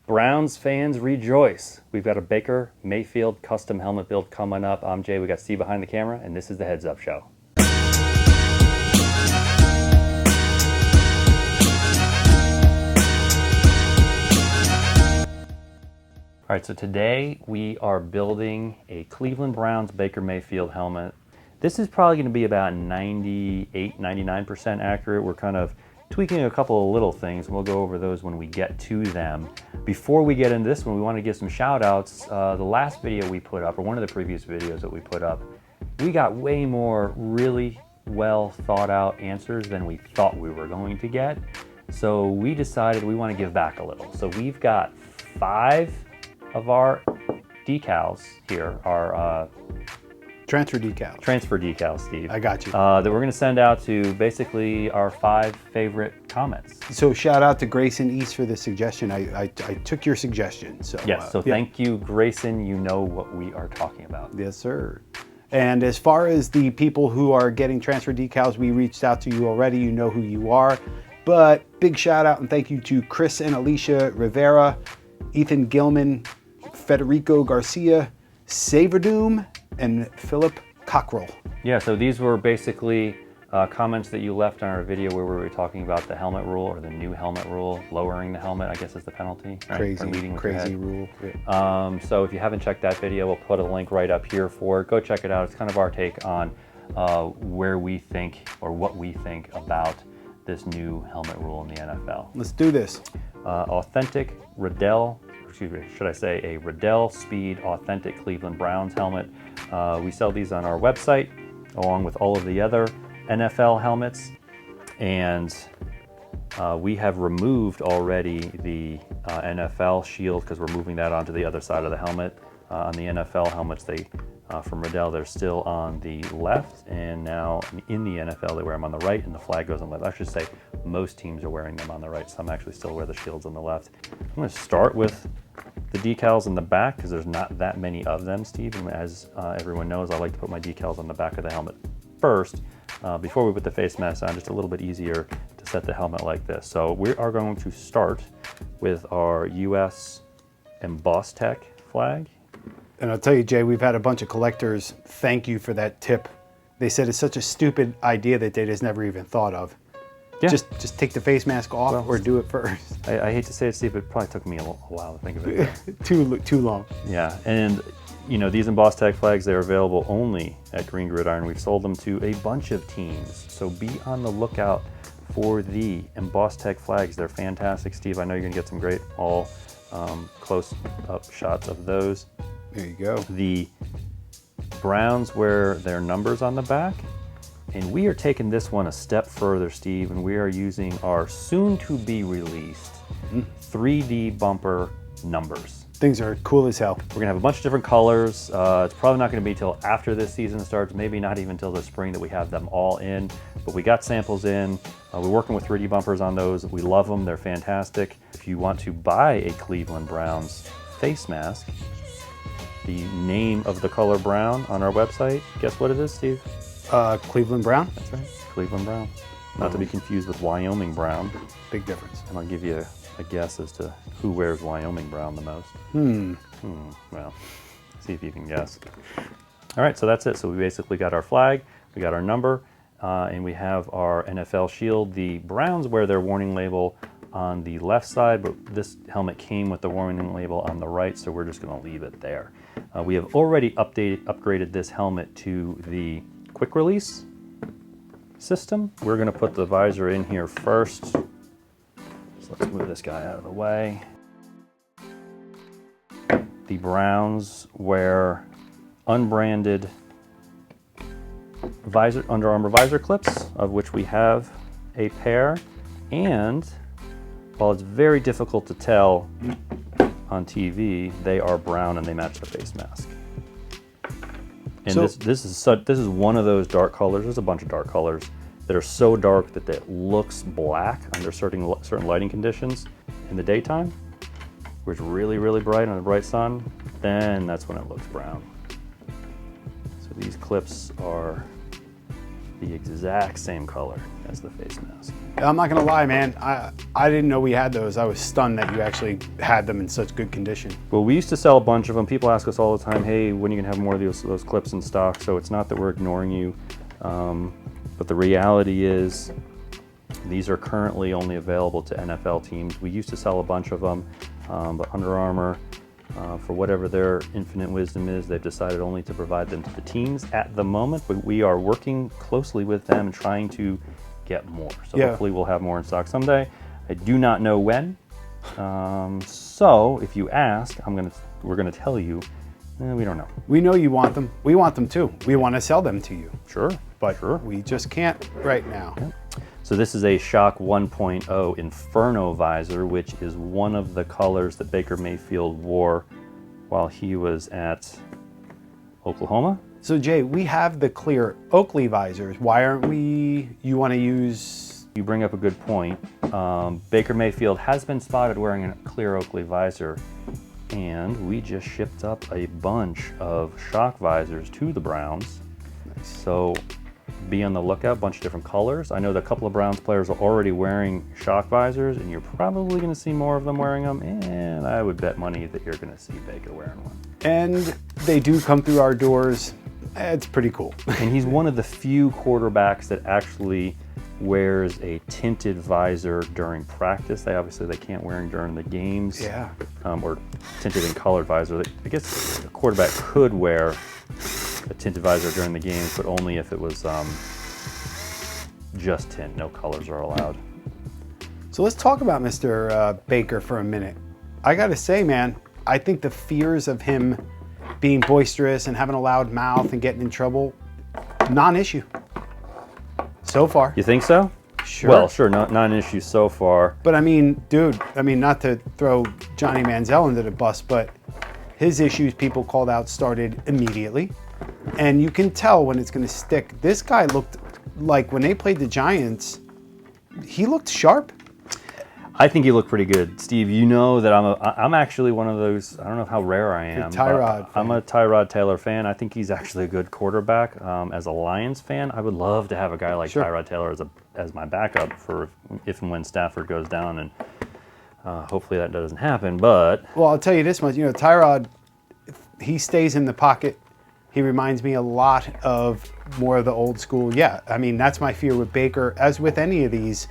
Browns fans rejoice. We've got a Baker Mayfield custom helmet build coming up. I'm Jay, we got Steve behind the camera, and this is the Heads Up Show. All right, so today we are building a Cleveland Browns Baker Mayfield helmet. This is probably going to be about 98, 99% accurate. We're kind of tweaking a couple of little things, and we'll go over those when we get to them. Before we get into this one, we want to give some shout outs. The last video we put up, or one of the previous videos that we put up, we got way more really well thought out answers than we thought we were going to get. So we decided we want to give back a little. So we've got 5 of our decals here, our transfer decals, Steve. I got you. That we're going to send out to basically our 5 favorite comments. So shout out to Grayson East for the suggestion. I took your suggestion. So yes, so thank you, Grayson. You know what we are talking about. Yes, sir. And as far as the people who are getting transfer decals, we reached out to you already. You know who you are. But big shout out and thank you to Chris and Alicia Rivera, Ethan Gilman, Federico Garcia, Saverdoom, and Philip Cockrell. Yeah, so these were basically comments that you left on our video where we were talking about the helmet rule, or the new helmet rule, lowering the helmet, I guess is the penalty. Right? Crazy rule. Yeah. So if you haven't checked that video, we'll put a link right up here for it. Go check it out. It's kind of our take on where we think, or what we think about this new helmet rule in the NFL. Let's do this. Authentic Riddell, should I say a Riddell Speed Authentic Cleveland Browns helmet. We sell these on our website along with all of the other NFL helmets, and we have removed already the NFL shield because we're moving that onto the other side of the helmet. On the NFL helmets, from Riddell, they're still on the left, and now in the NFL they wear them on the right and the flag goes on the left. I should say most teams are wearing them on the right. Some actually still wear the shields on the left. I'm going to start with the decals in the back because there's not that many of them, Steve. And as everyone knows, I like to put my decals on the back of the helmet first before we put the face mask on, just a little bit easier to set the helmet like this. So we are going to start with our US embossed tech flag. And I'll tell you, Jay, we've had a bunch of collectors thank you for that tip. They said it's such a stupid idea that they just never even thought of. Yeah. Just take the face mask off, or do it first. I hate to say it, Steve, but it probably took me a while to think of it. too long. Yeah, and you know, these embossed tech flags, they're available only at Green Gridiron. We've sold them to a bunch of teams, so be on the lookout for the embossed tech flags. They're fantastic, Steve. I know you're gonna get some great all close-up shots of those. There you go. The Browns wear their numbers on the back, and we are taking this one a step further, Steve, and we are using our soon-to-be-released 3D bumper numbers. Things are cool as hell. We're gonna have a bunch of different colors. It's probably not gonna be till after this season starts, maybe not even till the spring that we have them all in, but we got samples in. We're working with 3D bumpers on those. We love them, they're fantastic. If you want to buy a Cleveland Browns face mask, the name of the color brown on our website, guess what it is, Steve? Cleveland Brown? That's right, Cleveland Brown. Not to be confused with Wyoming Brown. Big difference. And I'll give you a guess as to who wears Wyoming Brown the most. Well, see if you can guess. All right, so that's it. So we basically got our flag, we got our number, and we have our NFL shield. The Browns wear their warning label on the left side, but this helmet came with the warning label on the right, so we're just going to leave it there. We have already upgraded this helmet to the quick release system. We're going to put the visor in here first. So let's move this guy out of the way. The Browns wear unbranded Under Armour visor clips, of which we have a pair, and while it's very difficult to tell on TV, they are brown and they match the face mask. And so, this is one of those dark colors. There's a bunch of dark colors that are so dark that it looks black under certain lighting conditions in the daytime, where it's really, really bright on the bright sun, then that's when it looks brown. So these clips are the exact same color as the face mask. I'm not gonna lie, man. I didn't know we had those. I was stunned that you actually had them in such good condition. Well, we used to sell a bunch of them. People ask us all the time, hey, when are you gonna have more of those clips in stock? So it's not that we're ignoring you, but the reality is these are currently only available to NFL teams. We used to sell a bunch of them, but Under Armour, for whatever their infinite wisdom is, they've decided only to provide them to the teams at the moment, but we are working closely with them and trying to get more. So hopefully we'll have more in stock someday. I do not know when. So if you ask, we're gonna tell you, we don't know. We know you want them. We want them too. We want to sell them to you. Sure, But sure. we just can't right now. Yeah. So this is a Shock 1.0 Inferno visor, which is one of the colors that Baker Mayfield wore while he was at Oklahoma. So Jay, we have the clear Oakley visors. Why aren't we, you want to use... You bring up a good point. Baker Mayfield has been spotted wearing a clear Oakley visor, and we just shipped up a bunch of Shock visors to the Browns. Nice. So be on the lookout, a bunch of different colors. I know that a couple of Browns players are already wearing Shock visors, and you're probably going to see more of them wearing them, and I would bet money that you're going to see Baker wearing one. And they do come through our doors. It's pretty cool. And he's one of the few quarterbacks that actually wears a tinted visor during practice. They can't wear them during the games. Yeah. Or tinted and colored visor. I guess a quarterback could wear a tinted visor during the games, but only if it was just tint. No colors are allowed. So let's talk about Mr. Baker for a minute. I gotta say, man, I think the fears of him being boisterous and having a loud mouth and getting in trouble, non-issue so far. You think so? Sure. Well, sure, not an issue so far. But I mean, dude, not to throw Johnny Manziel into the bus, but his issues people called out started immediately. And you can tell when it's going to stick. This guy looked like when they played the Giants, he looked sharp. I think he looked pretty good. Steve, you know that I'm actually one of those, I don't know how rare I am. Tyrod I'm a Tyrod Taylor fan. I think he's actually a good quarterback. As a Lions fan, I would love to have a guy like Tyrod Taylor as my backup for if and when Stafford goes down, and hopefully that doesn't happen. But well, I'll tell you this much, Tyrod, he stays in the pocket. He reminds me a lot of more of the old school. Yeah, that's my fear with Baker, as with any of these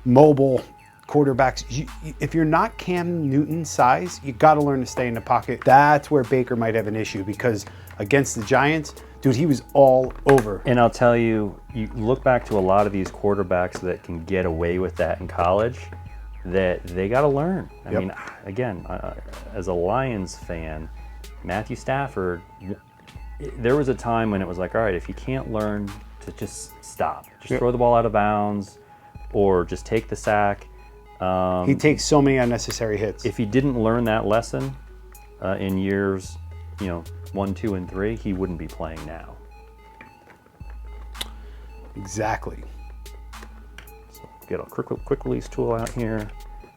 mobile quarterbacks. If you're not Cam Newton size, you got to learn to stay in the pocket. That's where Baker might have an issue, because against the Giants, dude, he was all over. And I'll tell you, you look back to a lot of these quarterbacks that can get away with that in college, that they got to learn. I mean, again, as a Lions fan, Matthew Stafford, there was a time when it was like, all right, if you can't learn to just stop, just throw the ball out of bounds, or just take the sack. He takes so many unnecessary hits. If he didn't learn that lesson in years, 1, 2, and 3, he wouldn't be playing now. Exactly. So get a quick release tool out here.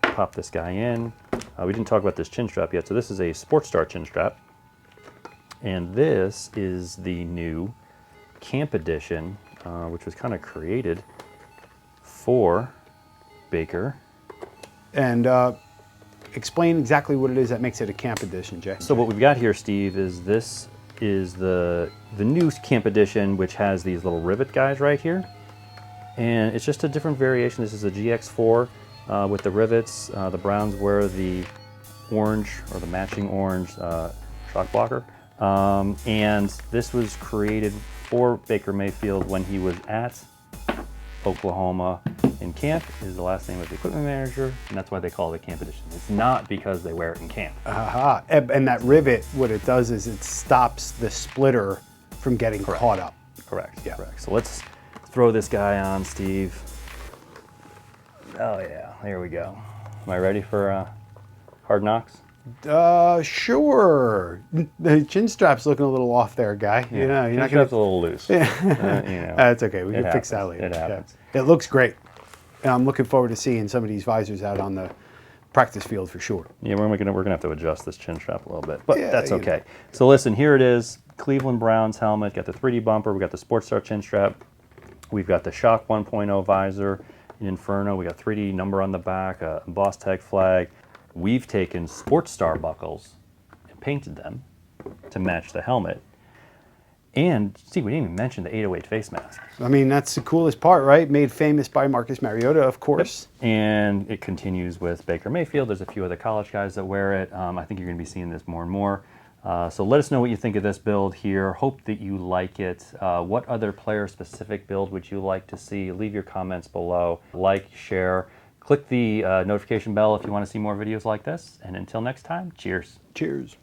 Pop this guy in. We didn't talk about this chin strap yet. So this is a Sports Star chin strap, and this is the new Camp Edition, which was kind of created for Baker. And explain exactly what it is that makes it a Camp Edition, Jay. So what we've got here, Steve, is this is the new Camp Edition, which has these little rivet guys right here. And it's just a different variation. This is a GX4 with the rivets. The Browns wear the orange, or the matching orange shock blocker. And this was created for Baker Mayfield when he was at Oklahoma in camp. Is the last name of the equipment manager, and that's why they call it a Camp Edition. It's not because they wear it in camp. Aha. And that rivet, what it does is it stops the splitter from getting caught up. Correct. Yeah. Correct. So let's throw this guy on, Steve. Oh yeah, there we go. Am I ready for Hard Knocks? Sure. The chin strap's looking a little off there, guy. Yeah. You're Chin not strap's gonna... a little loose. That's okay. We can fix that later. It happens. Yeah. It looks great. And I'm looking forward to seeing some of these visors out on the practice field for sure. Yeah, we're gonna have to adjust this chin strap a little bit, but Yeah, that's okay. So listen, here it is. Cleveland Browns helmet. Got the 3D bumper. We got the Sports Star chin strap. We've got the Shock 1.0 visor, Inferno. We got 3D number on the back, a embossed tag flag. We've taken Sports Star buckles and painted them to match the helmet. And see, we didn't even mention the 808 face mask. I mean, that's the coolest part, right? Made famous by Marcus Mariota, of course. Yep. And it continues with Baker Mayfield. There's a few other college guys that wear it. I think you're going to be seeing this more and more. So let us know what you think of this build here. Hope that you like it. What other player-specific build would you like to see? Leave your comments below. Like, share. Click the notification bell if you want to see more videos like this. And until next time, cheers. Cheers.